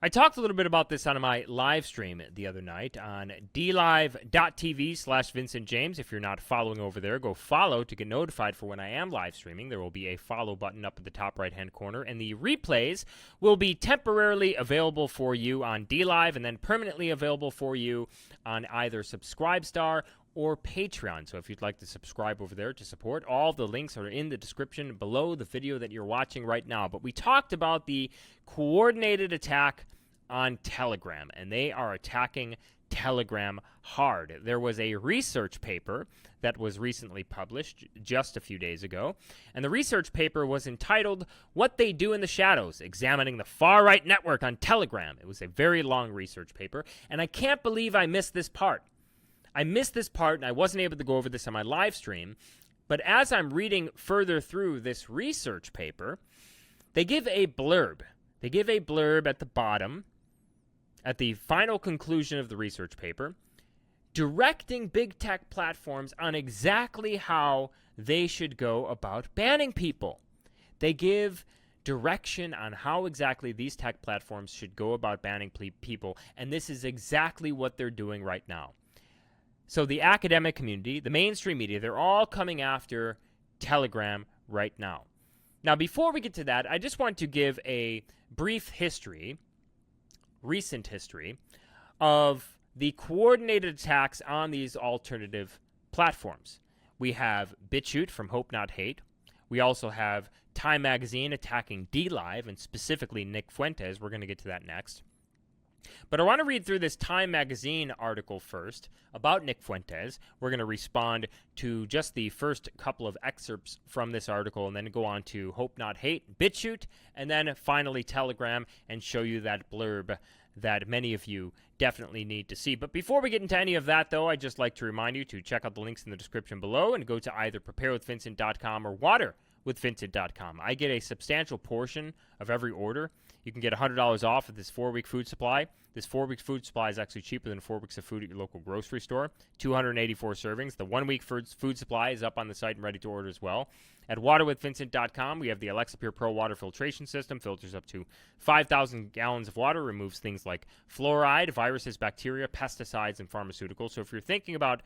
I talked a little bit about this on my live stream the other night on dlive.tv/Vincent James. If you're not following over there, go follow to get notified for when I am live streaming. There will be a follow button up at the top right-hand corner, and the replays will be temporarily available for you on DLive and then permanently available for you on either Subscribestar or Patreon. So if you'd like to subscribe over there to support, all the links are in the description below the video that you're watching right now. But we talked about the coordinated attack on Telegram, and they are attacking Telegram hard. There was a research paper that was recently published just a few days ago, and the research paper was entitled "What They Do in the Shadows: Examining the Far-Right Network on Telegram." It was a very long research paper, and I can't believe I missed this part. And I wasn't able to go over this on my live stream, but as I'm reading further through this research paper, they give a blurb. They give a blurb at the bottom, at the final conclusion of the research paper, directing big tech platforms on exactly how they should go about banning people. They give direction on how exactly these tech platforms should go about banning people, and this is exactly what they're doing right now. So the academic community, the mainstream media, they're all coming after Telegram right now. Now, before we get to that, I just want to give a brief history, recent history, of the coordinated attacks on these alternative platforms. We have BitChute from Hope Not Hate. We also have Time Magazine attacking DLive, and specifically Nick Fuentes. We're going to get to that next. But I want to read through this Time Magazine article first about Nick Fuentes. We're going to respond to just the first couple of excerpts from this article and then go on to Hope Not Hate, BitChute, and then finally Telegram and show you that blurb that many of you definitely need to see. But before we get into any of that, though, I'd just like to remind you to check out the links in the description below and go to either preparewithvincent.com or waterwithvincent.com. I get a substantial portion of every order. You can get $100 off of this 4-week food supply. This 4-week food supply is actually cheaper than 4 weeks of food at your local grocery store. 284 servings. The 1-week food supply is up on the site and ready to order as well. At waterwithvincent.com, we have the Alexa Pure Pro water filtration system. Filters up to 5,000 gallons of water. Removes things like fluoride, viruses, bacteria, pesticides, and pharmaceuticals. So if you're thinking about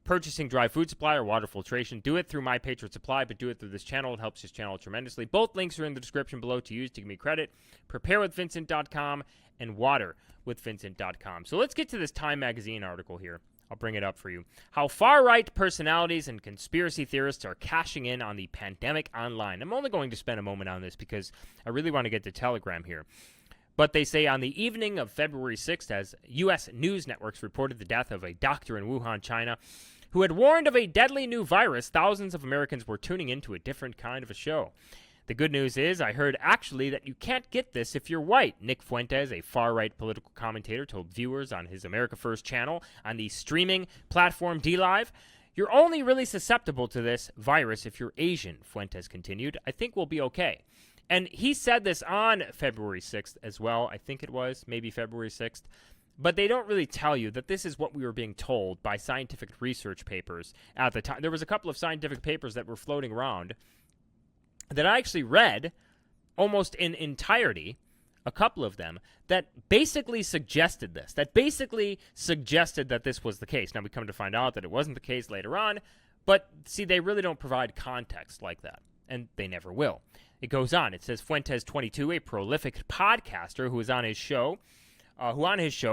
purchasing dry food supply or water filtration, do it through My Patriot Supply, but do it through this channel. It helps this channel tremendously. Both links are in the description below to use to give me credit. Preparewithvincent.com and waterwithvincent.com. So let's get to this Time Magazine article here. I'll bring it up for you. How far-right personalities and conspiracy theorists are cashing in on the pandemic online. I'm only going to spend a moment on this because I really want to get to Telegram here. But they say on the evening of February 6th, as U.S. news networks reported the death of a doctor in Wuhan, China, who had warned of a deadly new virus, thousands of Americans were tuning into a different kind of a show. The good news is, I heard actually that you can't get this if you're white. Nick Fuentes, a far-right political commentator, told viewers on his America First channel on the streaming platform DLive, "You're only really susceptible to this virus if you're Asian," Fuentes continued. "I think we'll be okay." And he said this on February 6th as well. I think it was maybe February 6th. But they don't really tell you that this is what we were being told by scientific research papers at the time. There was a couple of scientific papers that were floating around that I actually read almost in entirety, a couple of them, that basically suggested this, that this was the case. Now, we come to find out that it wasn't the case later on, but see, they really don't provide context like that, and they never will. It goes on. It says Fuentes, 22, a prolific podcaster who on his show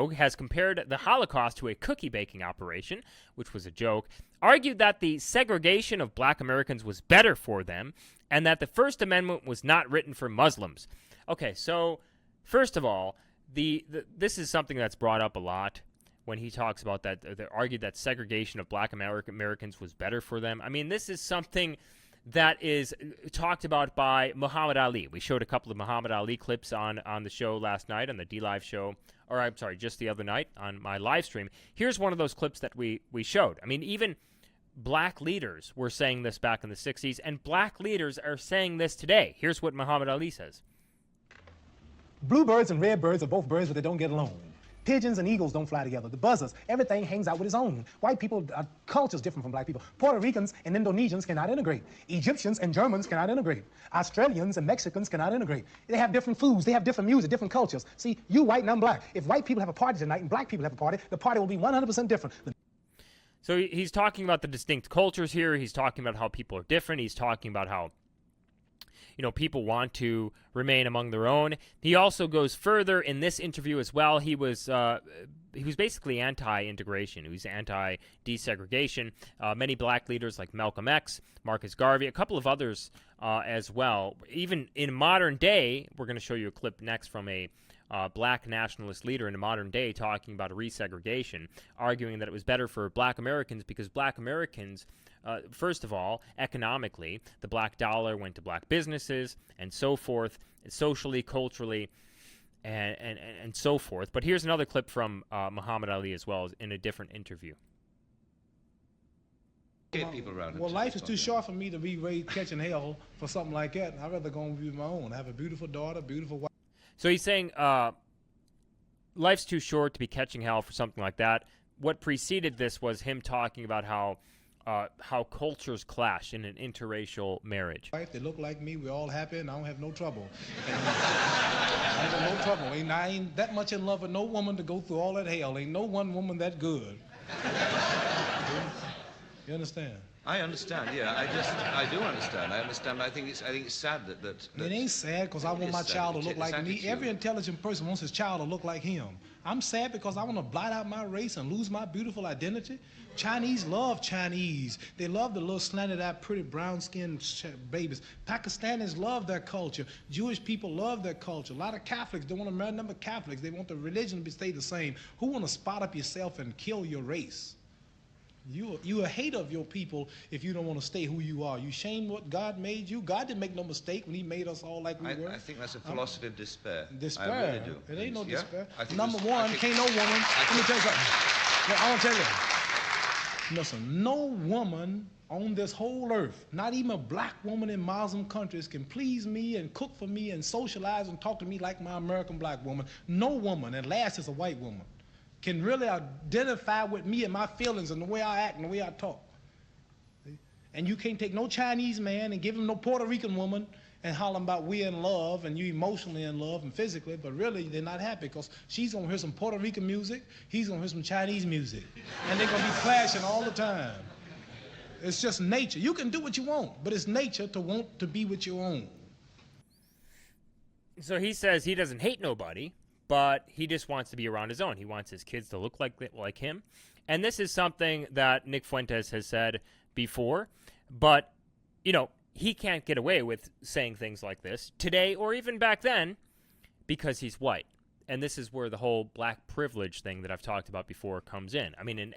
has compared the Holocaust to a cookie baking operation, which was a joke, argued that the segregation of black Americans was better for them, and that the First Amendment was not written for Muslims. Okay, so first of all, this is something that's brought up a lot when he talks about that. They argued that segregation of black Americans was better for them. I mean, this is something that is talked about by Muhammad Ali. We showed a couple of Muhammad Ali clips on the show last night, on the DLive show, or I'm sorry, just the other night on my live stream. Here's one of those clips that we showed. I mean, even black leaders were saying this back in the 60s, and black leaders are saying this today. Here's what Muhammad Ali says. Bluebirds and redbirds are both birds, but they don't get along. Pigeons and eagles don't fly together. The buzzards, everything hangs out with its own. White people, culture's different from black people. Puerto Ricans and Indonesians cannot integrate. Egyptians and Germans cannot integrate. Australians and Mexicans cannot integrate. They have different foods, they have different music, different cultures. See, you white and I'm black. If white people have a party tonight and black people have a party, the party will be 100% different. So he's talking about the distinct cultures here. He's talking about how people are different. He's talking about how, people want to remain among their own. He also goes further in this interview as well. He was basically anti-integration. He was anti-desegregation. Many black leaders like Malcolm X, Marcus Garvey, a couple of others as well. Even in modern day, we're going to show you a clip next from a black nationalist leader in the modern day talking about resegregation, arguing that it was better for black Americans because black Americans, first of all, economically, the black dollar went to black businesses and so forth, socially, culturally, and so forth. But here's another clip from Muhammad Ali as well in a different interview. Well, life is too short for me to be raised catching hell for something like that. I'd rather go and be my own. I have a beautiful daughter, beautiful wife. So he's saying life's too short to be catching hell for something like that. What preceded this was him talking about how cultures clash in an interracial marriage. They look like me. We're all happy, and I don't have no trouble. I ain't got no trouble. I ain't that much in love with no woman to go through all that hell. Ain't no one woman that good. You understand? I understand. Yeah, I do understand. I understand. I think it's sad that it ain't sad because I want my child to look like me. Every intelligent person wants his child to look like him. I'm sad because I want to blot out my race and lose my beautiful identity. Chinese love Chinese. They love the little slanted-eyed, pretty brown-skinned babies. Pakistanis love their culture. Jewish people love their culture. A lot of Catholics don't want to marry number Catholics. They want the religion to stay the same. Who want to spot up yourself and kill your race? You a hater of your people if you don't want to stay who you are. You shame what God made you. God didn't make no mistake when he made us all like we were. I think that's a philosophy of despair. Despair. I really do. It ain't no despair. Number one, can't no woman. Let me tell you something. I want to tell you. Listen, no woman on this whole earth, not even a black woman in Muslim countries, can please me and cook for me and socialize and talk to me like my American black woman. No woman, and last is a white woman, can really identify with me and my feelings and the way I act and the way I talk. And you can't take no Chinese man and give him no Puerto Rican woman and holler about we in love and you emotionally in love and physically, but really they're not happy because she's gonna hear some Puerto Rican music, he's gonna hear some Chinese music, and they're gonna be clashing all the time. It's just nature. You can do what you want, but it's nature to want to be with your own. So he says he doesn't hate nobody, but he just wants to be around his own. He wants his kids to look like him. And this is something that Nick Fuentes has said before, but, he can't get away with saying things like this today or even back then because he's white. And this is where the whole black privilege thing that I've talked about before comes in. I mean,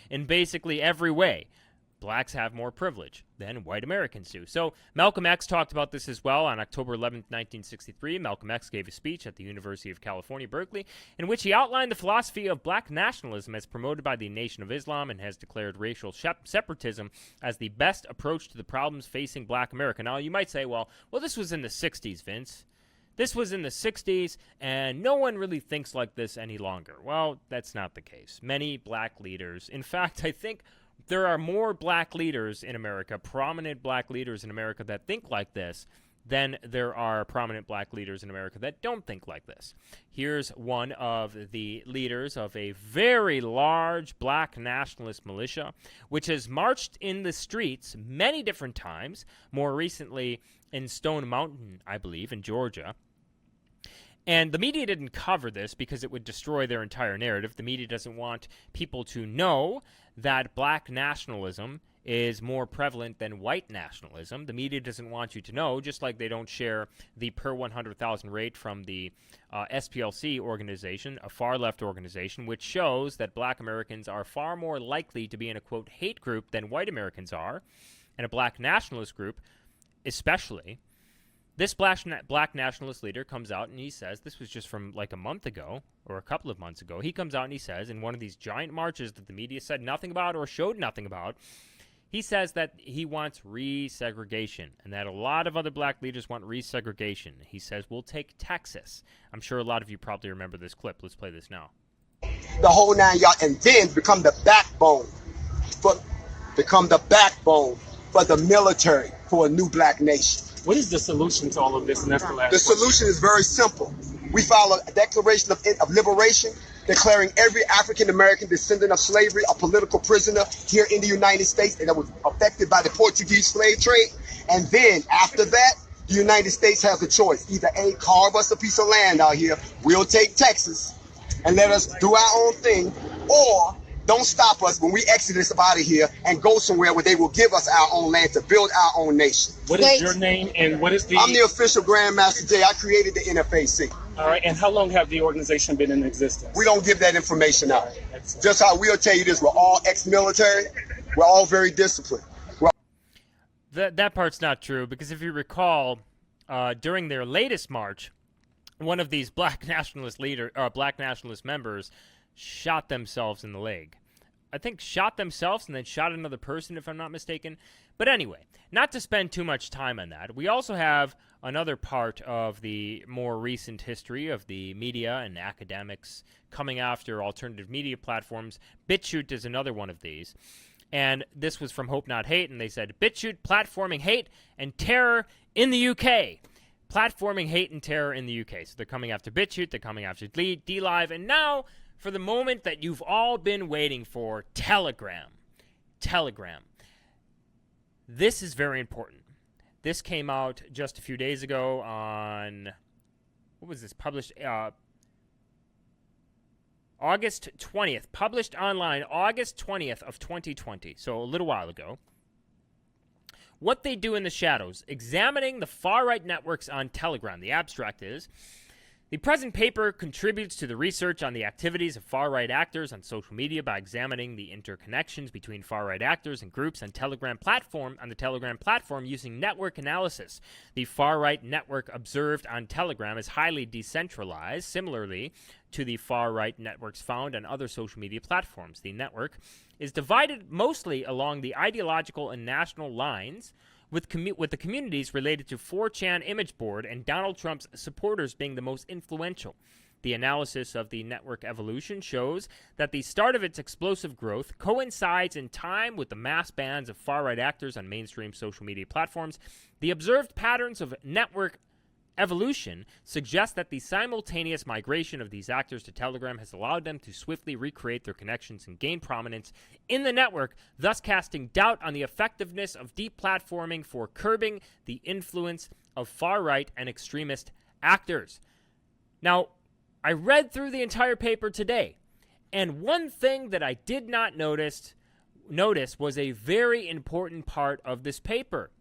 in basically every way, blacks have more privilege than white Americans do. So Malcolm X talked about this as well. On October 11th, 1963, Malcolm X gave a speech at the University of California, Berkeley, in which he outlined the philosophy of black nationalism as promoted by the Nation of Islam and has declared racial separatism as the best approach to the problems facing black America. Now, you might say, well, this was in the 60s, Vince. This was in the 60s, and no one really thinks like this any longer. Well, that's not the case. Many black leaders, in fact, I think there are more black leaders in America, prominent black leaders in America that think like this than there are prominent black leaders in America that don't think like this. Here's one of the leaders of a very large black nationalist militia, which has marched in the streets many different times, more recently in Stone Mountain, I believe, in Georgia. And the media didn't cover this because it would destroy their entire narrative. The media doesn't want people to know that black nationalism is more prevalent than white nationalism. The media doesn't want you to know, just like they don't share the per 100,000 rate from the SPLC organization, a far-left organization, which shows that black Americans are far more likely to be in a, quote, hate group than white Americans are, and a black nationalist group especially. This black nationalist leader comes out and he says, this was just from like a month ago or a couple of months ago, he comes out and he says in one of these giant marches that the media said nothing about or showed nothing about, he says that he wants resegregation and that a lot of other black leaders want resegregation. He says, we'll take Texas. I'm sure a lot of you probably remember this clip. Let's play this now. the whole 9 yards, and then become the backbone for the military for a new black nation. What is the solution to all of this? And that's the last The solution is very simple. We file a Declaration of Liberation, declaring every African American descendant of slavery a political prisoner here in the United States, and that was affected by the Portuguese slave trade. And then after that, the United States has a choice. Either A, carve us a piece of land out here, we'll take Texas and let us do our own thing, or don't stop us when we exodus out of here and go somewhere where they will give us our own land to build our own nation. What is your name and what is the... I'm the official Grandmaster Jay. I created the NFAC. All right, and how long have the organization been in existence? We don't give that information out. Just how we'll tell you this, we're all ex-military. We're all very disciplined. That part's not true, because if you recall, during their latest march, one of these black nationalist members shot themselves in the leg. I think shot themselves and then shot another person, if I'm not mistaken. But anyway, not to spend too much time on that, we also have another part of the more recent history of the media and academics coming after alternative media platforms. BitChute is another one of these. And this was from Hope Not Hate, and they said, BitChute platforming hate and terror in the UK. Platforming hate and terror in the UK. So they're coming after BitChute, they're coming after DLive, and now, for the moment that you've all been waiting for, Telegram. Telegram. This is very important. This came out just a few days ago on, what was this, published August 20th, published online August 20th of 2020, so a little while ago. What they do in the shadows, examining the far-right networks on Telegram. The abstract is, the present paper contributes to the research on the activities of far-right actors on social media by examining the interconnections between far-right actors and groups on the Telegram platform using network analysis. The far-right network observed on Telegram is highly decentralized, similarly to the far-right networks found on other social media platforms. The network is divided mostly along the ideological and national lines, with the communities related to 4chan image board and Donald Trump's supporters being the most influential. The analysis of the network evolution shows that the start of its explosive growth coincides in time with the mass bans of far-right actors on mainstream social media platforms. The observed patterns of network evolution suggest that the simultaneous migration of these actors to Telegram has allowed them to swiftly recreate their connections and gain prominence in the network, thus casting doubt on the effectiveness of deplatforming for curbing the influence of far-right and extremist actors. Now, I read through the entire paper today, and one thing that I did not notice was a very important part of this paper.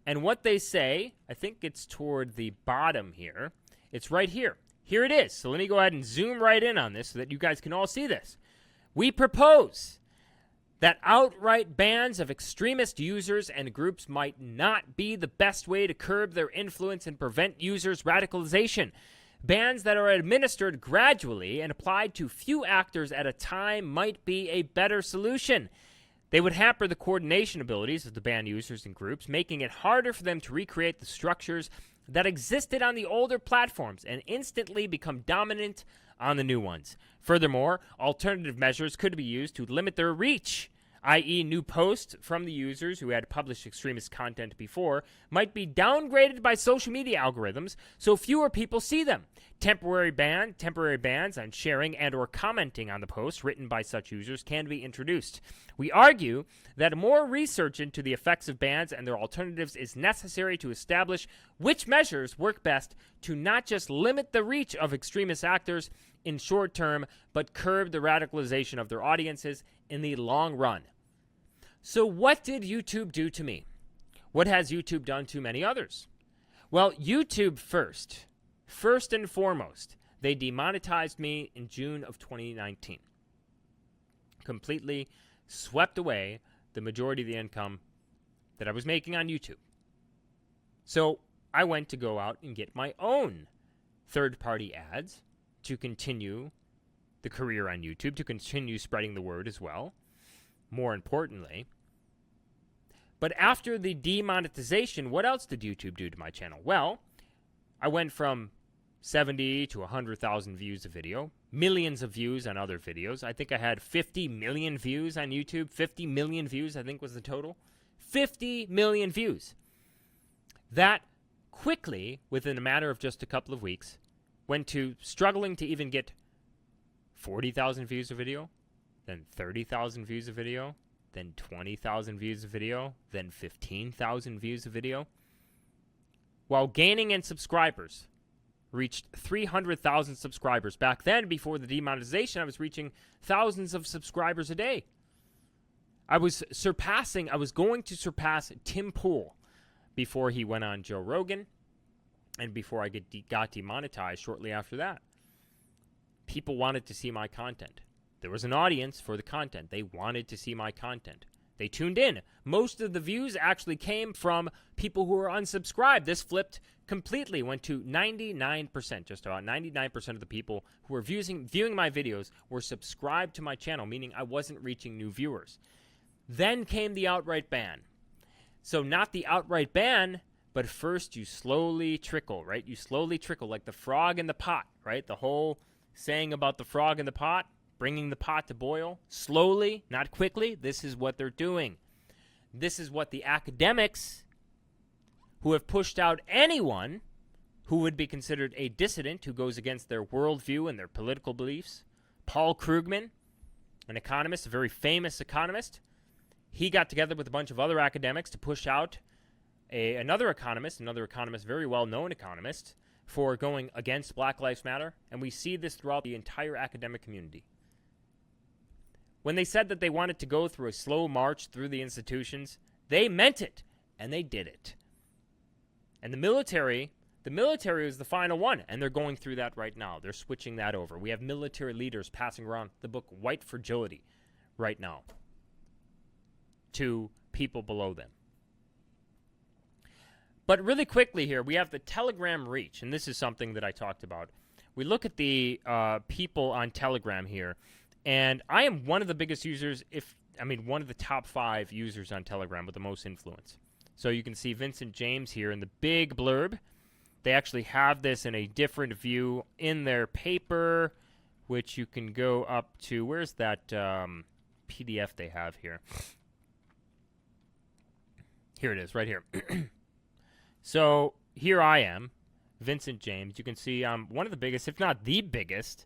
And what they say, I think it's toward the bottom here. It's right here. Here it is. So let me go ahead and zoom right in on this so that you guys can all see this. We propose that outright bans of extremist users and groups might not be the best way to curb their influence and prevent users' radicalization. Bans that are administered gradually and applied to few actors at a time might be a better solution. They would hamper the coordination abilities of the banned users and groups, making it harder for them to recreate the structures that existed on the older platforms and instantly become dominant on the new ones. Furthermore, alternative measures could be used to limit their reach, i.e. new posts from the users who had published extremist content before might be downgraded by social media algorithms so fewer people see them. Temporary bans on sharing and or commenting on the posts written by such users can be introduced. We argue that more research into the effects of bans and their alternatives is necessary to establish which measures work best to not just limit the reach of extremist actors in short term, but curb the radicalization of their audiences in the long run. So what did YouTube do to me? What has YouTube done to many others? Well, YouTube first and foremost, they demonetized me in June of 2019. Completely swept away the majority of the income that I was making on YouTube. So I went to go out and get my own third-party ads to continue the career on YouTube, to continue spreading the word as well, more importantly. But after the demonetization, what else did YouTube do to my channel? Well, I went from 70 to 100,000 views a video, millions of views on other videos. I think I had 50 million views on YouTube. 50 million views, I think, was the total. 50 million views. That quickly, within a matter of just a couple of weeks, went to struggling to even get 40,000 views a video, then 30,000 views a video, then 20,000 views a video, then 15,000 views a video, while gaining in subscribers. Reached 300,000 subscribers. Back then, before the demonetization, I was reaching thousands of subscribers a day. I was going to surpass Tim Pool before he went on Joe Rogan and before I got demonetized shortly after that. People wanted to see my content. There was an audience for the content. They wanted to see my content. They tuned in. Most of the views actually came from people who were unsubscribed. This flipped completely, went to 99%. Just about 99% of the people who were viewing my videos were subscribed to my channel, meaning I wasn't reaching new viewers. Then came the outright ban. So not the outright ban, but first you slowly trickle, right? You slowly trickle like the frog in the pot, right? The whole saying about the frog in the pot, bringing the pot to boil, slowly, not quickly. This is what they're doing. This is what the academics who have pushed out anyone who would be considered a dissident who goes against their worldview and their political beliefs. Paul Krugman, an economist, a very famous economist, he got together with a bunch of other academics to push out another economist, very well-known economist, for going against Black Lives Matter. And we see this throughout the entire academic community. When they said that they wanted to go through a slow march through the institutions, they meant it, and they did it. And the military is the final one, and they're going through that right now. They're switching that over. We have military leaders passing around the book White Fragility right now to people below them. But really quickly here, we have the Telegram reach, and this is something that I talked about. We look at the people on Telegram here, and I am one of the biggest users, one of the top 5 users on Telegram with the most influence. So you can see Vincent James here in the big blurb. They actually have this in a different view in their paper, which you can go up to. Where's that PDF they have here? Here it is, right here. So here I am, Vincent James. You can see I'm one of the biggest, if not the biggest,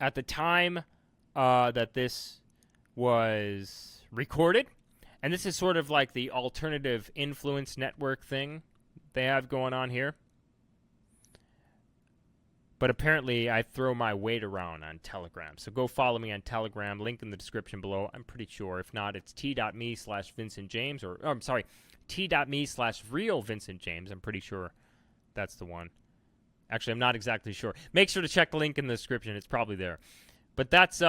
at the time that this was recorded. And this is sort of like the alternative influence network thing they have going on here. But apparently I throw my weight around on Telegram. So go follow me on Telegram. Link in the description below. I'm pretty sure. If not, it's t.me/Vincent James. t.me/real Vincent James. I'm pretty sure that's the one. Actually, I'm not exactly sure. Make sure to check the link in the description. It's probably there. But that's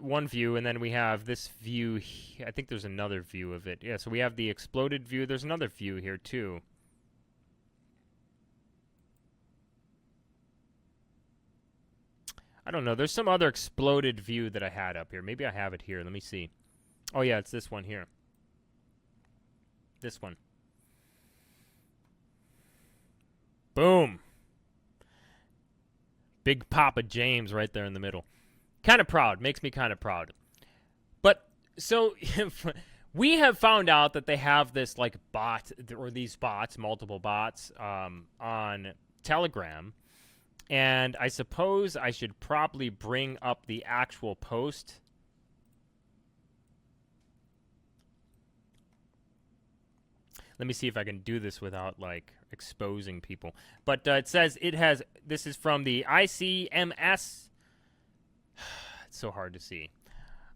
one view, and then we have this view. I think there's another view of it. Yeah, so we have the exploded view. There's another view here too. I don't know. There's some other exploded view that I had up here. Maybe I have it here. Let me see. Oh yeah, it's this one here. This one. Boom. Big Papa James right there in the middle. Kind of proud. Makes me kind of proud. But, so, we have found out that they have this, like, bot, or these bots, multiple bots, on Telegram. And I suppose I should probably bring up the actual post. Let me see if I can do this without, like, exposing people. But it says this is from the ICMS. It's so hard to see.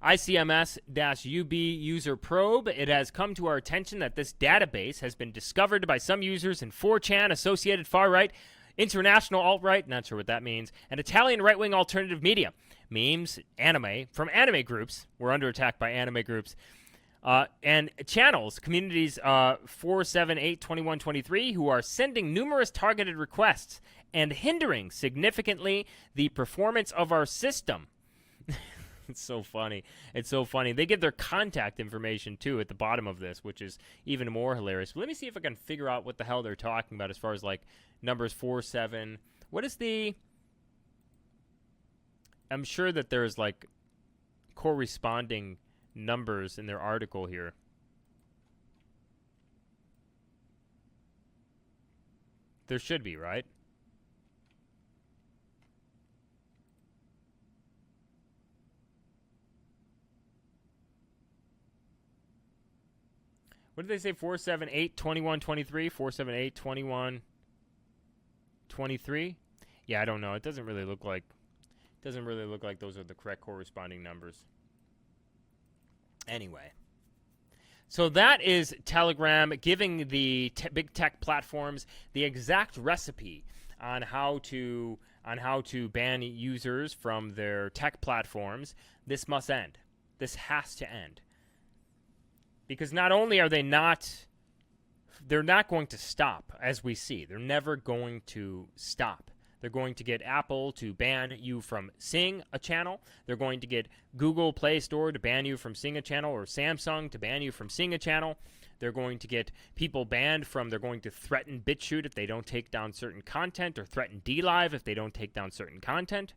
ICMS-UB user probe. It has come to our attention that this database has been discovered by some users in 4chan, Associated Far-Right, International Alt-Right, not sure what that means, and Italian right-wing alternative media. Memes, anime, from anime groups. We're under attack by anime groups. And channels, communities 4, 7, 8, 21, 23, who are sending numerous targeted requests and hindering significantly the performance of our system. It's so funny. It's so funny. They give their contact information, too, at the bottom of this, which is even more hilarious. But let me see if I can figure out what the hell they're talking about as far as, like, numbers 4, 7. What is the... I'm sure that there's like corresponding numbers in their article here. There should be, right? What did they say? 478 21 23? 478 21 23? Yeah, I don't know. It doesn't really look like those are the correct corresponding numbers. Anyway. So that is Telegram giving the big tech platforms the exact recipe on how to ban users from their tech platforms. This must end. This has to end. Because not only are they're not going to stop, as we see. They're never going to stop. They're going to get Apple to ban you from Sing a channel. They're going to get Google Play Store to ban you from Sing a channel, or Samsung to ban you from Sing a channel. They're going to get people banned from, they're going to threaten BitChute if they don't take down certain content, or threaten DLive if they don't take down certain content.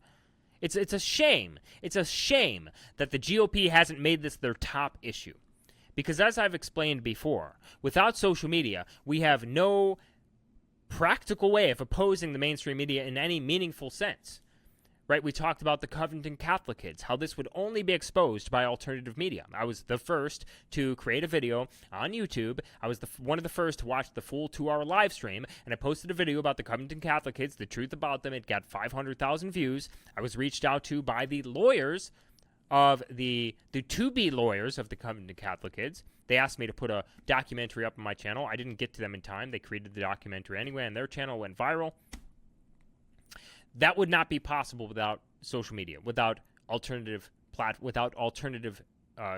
It's a shame. It's a shame that the GOP hasn't made this their top issue. Because as I've explained before, without social media, we have no practical way of opposing the mainstream media in any meaningful sense. Right? We talked about the Covington Catholic kids, how this would only be exposed by alternative media. I was the first to create a video on YouTube. I was one of the first to watch the full 2-hour live stream, and I posted a video about the Covington Catholic kids, the truth about them. It got 500,000 views. I was reached out to by the lawyers of the to-be lawyers of the Covington Catholic kids. They asked me to put a documentary up on my channel. I didn't get to them in time. They created the documentary anyway, and their channel went viral. That would not be possible without social media, without alternative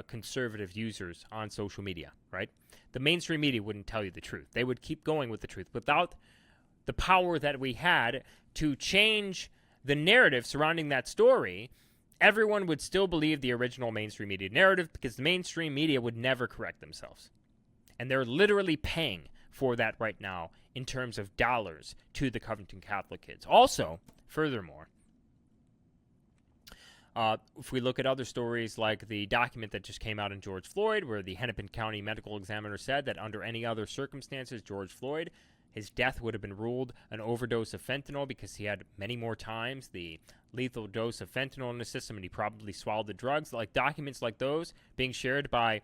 conservative users on social media, right? The mainstream media wouldn't tell you the truth. They would keep going with the truth. Without the power that we had to change the narrative surrounding that story, everyone would still believe the original mainstream media narrative, because the mainstream media would never correct themselves. And they're literally paying for that right now in terms of dollars to the Covington Catholic kids. Also, furthermore, if we look at other stories like the document that just came out in George Floyd, where the Hennepin County medical examiner said that under any other circumstances, George Floyd, his death would have been ruled an overdose of fentanyl, because he had many more times the lethal dose of fentanyl in his system, and he probably swallowed the drugs. Like documents like those being shared by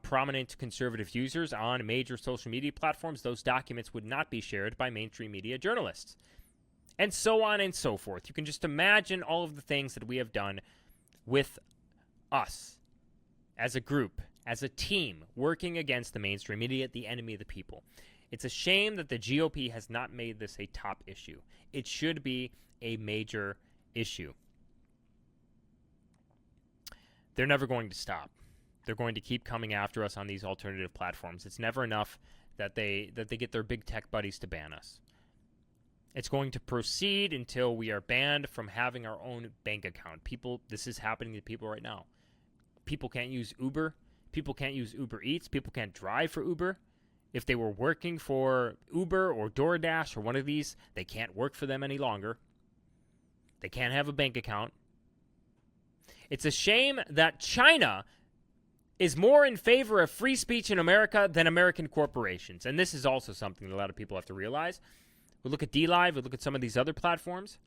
prominent conservative users on major social media platforms, those documents would not be shared by mainstream media journalists. And so on and so forth. You can just imagine all of the things that we have done with us as a group, as a team, working against the mainstream media, the enemy of the people. It's a shame that the GOP has not made this a top issue. It should be a major issue. They're never going to stop. They're going to keep coming after us on these alternative platforms. It's never enough that they get their big tech buddies to ban us. It's going to proceed until we are banned from having our own bank account. People, this is happening to people right now. People can't use Uber. People can't use Uber Eats. People can't drive for Uber. If they were working for Uber or DoorDash or one of these, they can't work for them any longer. They can't have a bank account. It's a shame that China is more in favor of free speech in America than American corporations. And this is also something that a lot of people have to realize. We look at DLive, we look at some of these other platforms.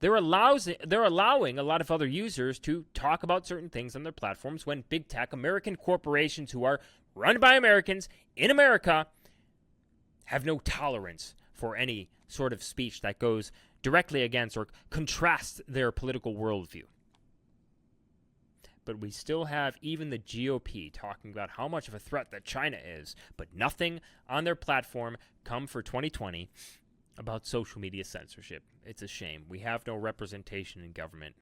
They're allowing a lot of other users to talk about certain things on their platforms, when big tech, American corporations who are run by Americans in America, have no tolerance for any sort of speech that goes directly against or contrasts their political worldview. But we still have even the GOP talking about how much of a threat that China is, but nothing on their platform come for 2020 about social media censorship. It's a shame. We have no representation in government.